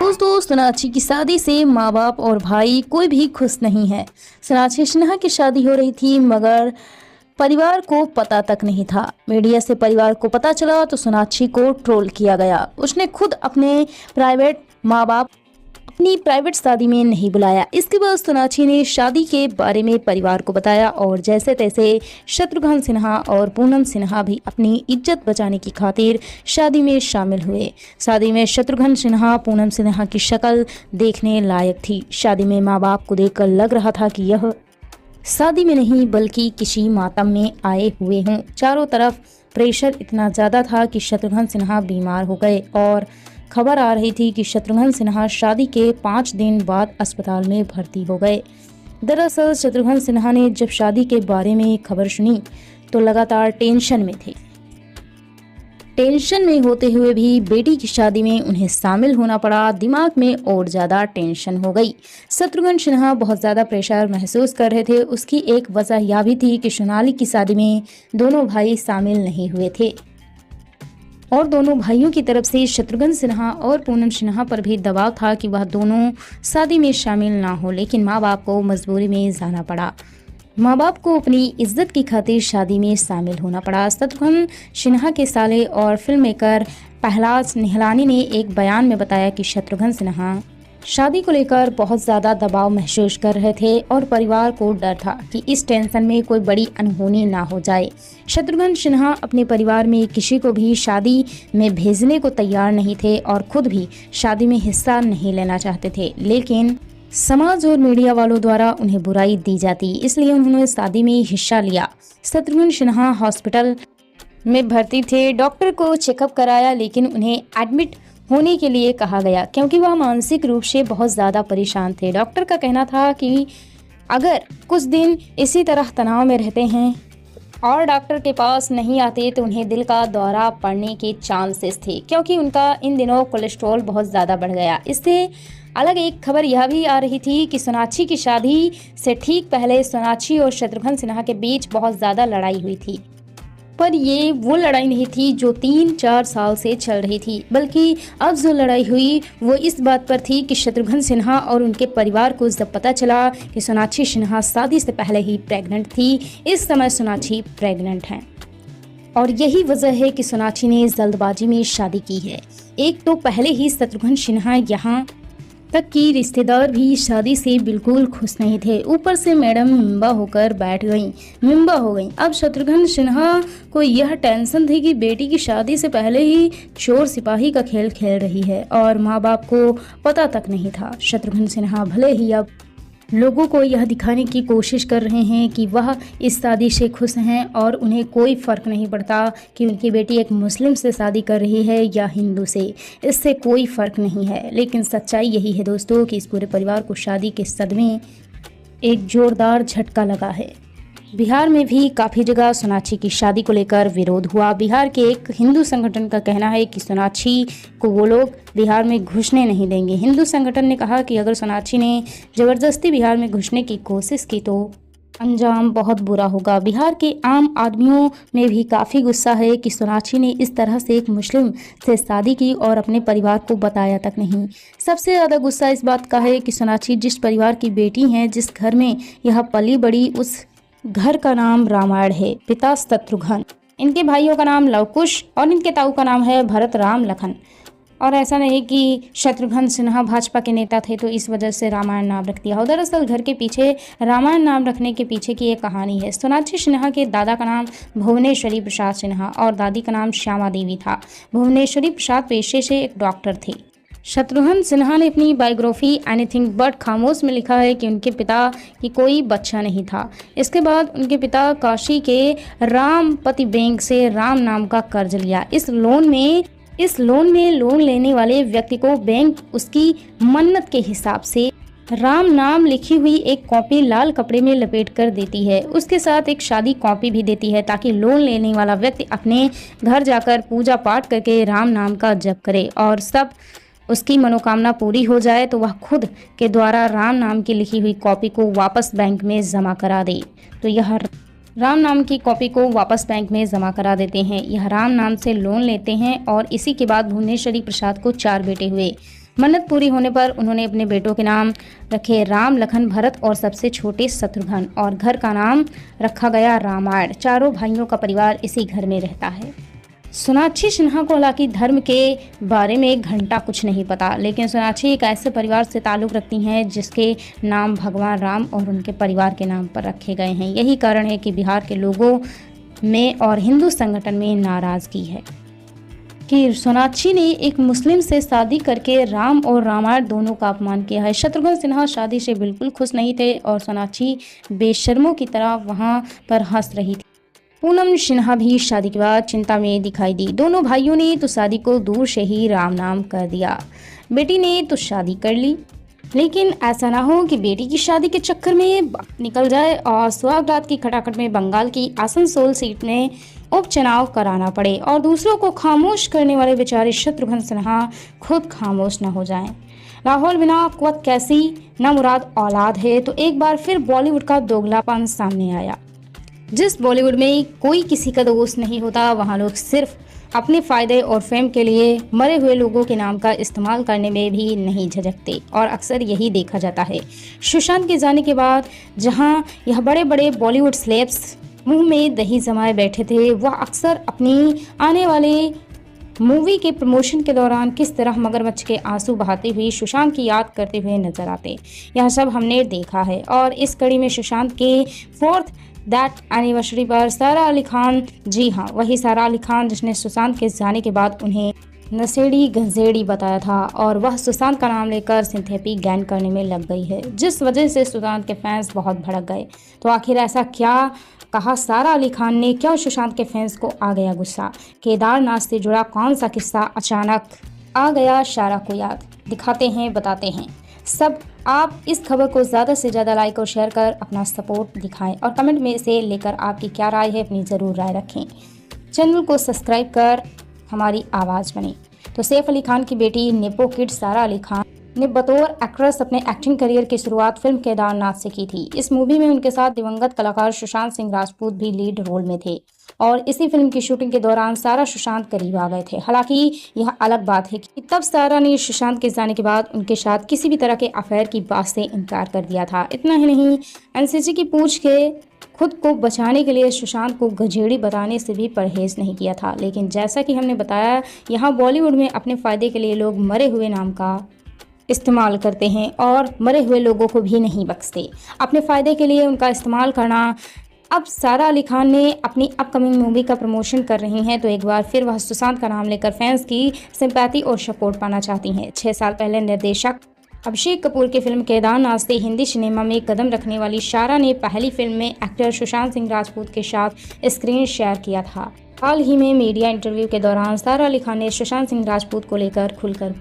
दोस्तों, सोनाक्षी की शादी से माँ बाप और भाई कोई भी खुश नहीं है। सोनाक्षी सिन्हा की शादी हो रही थी मगर परिवार को पता तक नहीं था। मीडिया से परिवार को पता चला तो सोनाक्षी को ट्रोल किया गया। उसने खुद अपने माँ बाप अपनी प्राइवेट शादी में नहीं बुलाया। इसके बाद सोनाक्षी ने शादी के बारे में परिवार को बताया और जैसे तैसे शत्रुघ्न सिन्हा और पूनम सिन्हा भी अपनी इज्जत बचाने की खातिर शादी में शामिल हुए। शादी में शत्रुघ्न सिन्हा पूनम सिन्हा की शक्ल देखने लायक थी। शादी में माँ बाप को देखकर लग रहा था कि यह शादी में नहीं बल्कि किसी मातम में आए हुए हों। चारों तरफ प्रेशर इतना ज़्यादा था कि शत्रुघ्न सिन्हा बीमार हो गए और खबर आ रही थी कि शत्रुघ्न सिन्हा शादी के 5 दिन बाद अस्पताल में भर्ती हो गए। दरअसल शत्रुघ्न सिन्हा ने जब शादी के बारे में खबर सुनी तो लगातार टेंशन में थे। टेंशन में होते हुए भी बेटी की शादी में उन्हें शामिल होना पड़ा। दिमाग में और ज़्यादा टेंशन हो गई। शत्रुघ्न सिन्हा बहुत ज़्यादा प्रेशर महसूस कर रहे थे। उसकी एक वजह यह भी थी कि सोनाली की शादी में दोनों भाई शामिल नहीं हुए थे और दोनों भाइयों की तरफ से शत्रुघ्न सिन्हा और पूनम सिन्हा पर भी दबाव था कि वह दोनों शादी में शामिल ना हो, लेकिन माँ बाप को मजबूरी में जाना पड़ा। माँ बाप को अपनी इज्जत की खातिर शादी में शामिल होना पड़ा। शत्रुघ्न सिन्हा के साले और फिल्म मेकर प्रहलाद निहलानी ने एक बयान में बताया कि शत्रुघ्न सिन्हा शादी को लेकर बहुत ज़्यादा दबाव महसूस कर रहे थे और परिवार को डर था कि इस टेंशन में कोई बड़ी अनहोनी ना हो जाए। शत्रुघ्न सिन्हा अपने परिवार में किसी को भी शादी में भेजने को तैयार नहीं थे और खुद भी शादी में हिस्सा नहीं लेना चाहते थे, लेकिन समाज और मीडिया वालों द्वारा उन्हें बुराई दी जाती, इसलिए उन्होंने शादी में हिस्सा लिया। शत्रुघ्न सिन्हा हॉस्पिटल में भर्ती थे। डॉक्टर को चेकअप कराया लेकिन उन्हें एडमिट होने के लिए कहा गया क्योंकि वह मानसिक रूप से बहुत ज़्यादा परेशान थे। डॉक्टर का कहना था कि अगर कुछ दिन इसी तरह तनाव में रहते हैं और डॉक्टर के पास नहीं आते तो उन्हें दिल का दौरा पड़ने के चांसेस थे क्योंकि उनका इन दिनों कोलेस्ट्रॉल बहुत ज़्यादा बढ़ गया। इससे अलग एक खबर यह भी आ रही थी कि सोनाक्षी की शादी से ठीक पहले सोनाक्षी और शत्रुघ्न सिन्हा के बीच बहुत ज़्यादा लड़ाई हुई थी, पर ये वो लड़ाई नहीं थी जो 3-4 साल से चल रही थी, बल्कि अब जो लड़ाई हुई वो इस बात पर थी कि शत्रुघ्न सिन्हा और उनके परिवार को जब पता चला कि सोनाक्षी सिन्हा शादी से पहले ही प्रेग्नेंट थी। इस समय सोनाक्षी प्रेग्नेंट हैं और यही वजह है कि सोनाक्षी ने जल्दबाजी में शादी की है। एक तो पहले ही शत्रुघ्न सिन्हा यहाँ तक कि रिश्तेदार भी शादी से बिल्कुल खुश नहीं थे, ऊपर से मैडम मिम्बा होकर बैठ गईं, मिम्बा हो गईं। अब शत्रुघ्न सिन्हा को यह टेंशन थी कि बेटी की शादी से पहले ही चोर सिपाही का खेल खेल रही है और माँ बाप को पता तक नहीं था। शत्रुघ्न सिन्हा भले ही अब लोगों को यह दिखाने की कोशिश कर रहे हैं कि वह इस शादी से खुश हैं और उन्हें कोई फ़र्क नहीं पड़ता कि उनकी बेटी एक मुस्लिम से शादी कर रही है या हिंदू से, इससे कोई फ़र्क नहीं है। लेकिन सच्चाई यही है दोस्तों कि इस पूरे परिवार को शादी के सदमे एक ज़ोरदार झटका लगा है। बिहार में भी काफ़ी जगह सोनाक्षी की शादी को लेकर विरोध हुआ। बिहार के एक हिंदू संगठन का कहना है कि सोनाक्षी को वो लोग बिहार में घुसने नहीं देंगे। हिंदू संगठन ने कहा कि अगर सोनाक्षी ने ज़बरदस्ती बिहार में घुसने की कोशिश की तो अंजाम बहुत बुरा होगा। बिहार के आम आदमियों में भी काफ़ी गुस्सा है कि सोनाक्षी ने इस तरह से एक मुस्लिम से शादी की और अपने परिवार को बताया तक नहीं। सबसे ज़्यादा गुस्सा इस बात का है कि सोनाक्षी जिस परिवार की बेटी हैं, जिस घर में यह पली बड़ी, उस घर का नाम रामायण है। पिता शत्रुघ्न, इनके भाइयों का नाम लवकुश और इनके ताऊ का नाम है भरत राम लखन। और ऐसा नहीं कि शत्रुघ्न सिन्हा भाजपा के नेता थे तो इस वजह से रामायण नाम रख दिया हो। दरअसल घर के पीछे रामायण नाम रखने के पीछे की एक कहानी है। सोनाक्षी सिन्हा के दादा का नाम भुवनेश्वरी प्रसाद सिन्हा और दादी का नाम श्यामा देवी था। भुवनेश्वरी प्रसाद पेशे से एक डॉक्टर थे। शत्रुघ्न सिन्हा ने अपनी बायोग्राफी एनीथिंग बट खामोश में लिखा है कि उनके पिता की कोई बच्चा नहीं था। इसके बाद उनके पिता काशी के रामपति बैंक से राम नाम का कर्ज लिया। इस लोन में लोन लेने वाले व्यक्ति को बैंक उसकी मन्नत के हिसाब से राम नाम लिखी हुई एक कॉपी लाल कपड़े में लपेट कर देती है। उसके साथ एक शादी कॉपी भी देती है ताकि लोन लेने वाला व्यक्ति अपने घर जाकर पूजा पाठ करके राम नाम का जप करे और सब उसकी मनोकामना पूरी हो जाए तो वह खुद के द्वारा राम नाम की लिखी हुई कॉपी को वापस बैंक में जमा करा दे। तो यह राम नाम की कॉपी को वापस बैंक में जमा करा देते हैं। यह राम नाम से लोन लेते हैं और इसी के बाद भुवनेश्वरी प्रसाद को 4 बेटे हुए। मन्नत पूरी होने पर उन्होंने अपने बेटों के नाम रखे राम, लखन, भरत और सबसे छोटे शत्रुघ्न, और घर का नाम रखा गया रामायण। चारों भाइयों का परिवार इसी घर में रहता है। सोनाक्षी सिन्हा को हालांकि धर्म के बारे में एक घंटा कुछ नहीं पता, लेकिन सोनाक्षी एक ऐसे परिवार से ताल्लुक़ रखती हैं जिसके नाम भगवान राम और उनके परिवार के नाम पर रखे गए हैं। यही कारण है कि बिहार के लोगों में और हिंदू संगठन में नाराज़गी है कि सोनाक्षी ने एक मुस्लिम से शादी करके राम और रामायण दोनों का अपमान किया है। शत्रुघ्न सिन्हा शादी से बिल्कुल खुश नहीं थे और सोनाक्षी बेशर्मों की तरह वहां पर हंस रही थी। पूनम सिन्हा भी शादी के बाद चिंता में दिखाई दी। दोनों भाइयों ने तो शादी को दूर से ही राम नाम कर दिया। बेटी ने तो शादी कर ली, लेकिन ऐसा ना हो कि बेटी की शादी के चक्कर में निकल जाए और सुहागरात की खटाखट में बंगाल की आसनसोल सीट में उपचुनाव कराना पड़े और दूसरों को खामोश करने वाले बेचारे शत्रुघ्न सिन्हा खुद खामोश न हो जाएं। राहुल बिना कुवत कैसी न मुराद औलाद है, तो एक बार फिर बॉलीवुड का दोगलापन सामने आया। जिस बॉलीवुड में कोई किसी का दोस्त नहीं होता, वहाँ लोग सिर्फ अपने फायदे और फेम के लिए मरे हुए लोगों के नाम का इस्तेमाल करने में भी नहीं झिझकते और अक्सर यही देखा जाता है। सुशांत के जाने के बाद जहां यह बड़े बड़े बॉलीवुड सेलेब्स मुंह में दही जमाए बैठे थे, वह अक्सर अपनी आने वाले मूवी के प्रमोशन के दौरान किस तरह मगरमच्छ के आंसू बहाते हुए सुशांत की याद करते हुए नजर आते। यह सब हमने देखा है और इस कड़ी में सुशांत के 4th दैट एनिवर्सरी पर सारा अली खान, जी हाँ वही सारा अली खान जिसने सुशांत के जाने के बाद उन्हें नशेड़ी गंजेड़ी बताया था, और वह सुशांत का नाम लेकर सिंथेपी गैन करने में लग गई है, जिस वजह से सुशांत के फैंस बहुत भड़क गए। तो आखिर ऐसा क्या कहा सारा अली खान ने, क्या सुशांत के फैंस को आ गया गुस्सा? केदारनाथ से जुड़ा कौन सा किस्सा अचानक आ गया सारा को याद? दिखाते हैं, बताते हैं सब। आप इस खबर को ज़्यादा से ज़्यादा लाइक और शेयर कर अपना सपोर्ट दिखाएं और कमेंट में से लेकर आपकी क्या राय है अपनी ज़रूर राय रखें। चैनल को सब्सक्राइब कर हमारी आवाज़ बने। तो सैफ अली खान की बेटी नेपो किड सारा अली खान ने बतौर एक्ट्रेस अपने एक्टिंग करियर की शुरुआत फिल्म केदारनाथ से की थी। इस मूवी में उनके साथ दिवंगत कलाकार सुशांत सिंह राजपूत भी लीड रोल में थे और इसी फिल्म की शूटिंग के दौरान सारा सुशांत करीब आ गए थे। हालांकि यह अलग बात है कि तब सारा ने सुशांत के जाने के बाद उनके साथ किसी भी तरह के अफेयर की बात से इनकार कर दिया था। इतना ही नहीं, एनसीसी की पूछ के खुद को बचाने के लिए सुशांत को गजेड़ी बताने से भी परहेज नहीं किया था। लेकिन जैसा कि हमने बताया, यहाँ बॉलीवुड में अपने फायदे के लिए लोग मरे हुए नाम का इस्तेमाल करते हैं और मरे हुए लोगों को भी नहीं बख्शते। अपने फ़ायदे के लिए उनका इस्तेमाल करना। अब सारा अली खान ने अपनी अपकमिंग मूवी का प्रमोशन कर रही हैं, तो एक बार फिर वह सुशांत का नाम लेकर फैंस की सिंपैथी और सपोर्ट पाना चाहती हैं। 6 साल पहले निर्देशक अभिषेक कपूर की फिल्म केदारनाथ से हिंदी सिनेमा में कदम रखने वाली सारा ने पहली फिल्म में एक्टर सुशांत सिंह राजपूत के साथ स्क्रीन शेयर किया था। हाल ही में मीडिया इंटरव्यू के दौरान सारा अली खान ने सुशांत सिंह राजपूत को लेकर खुलकर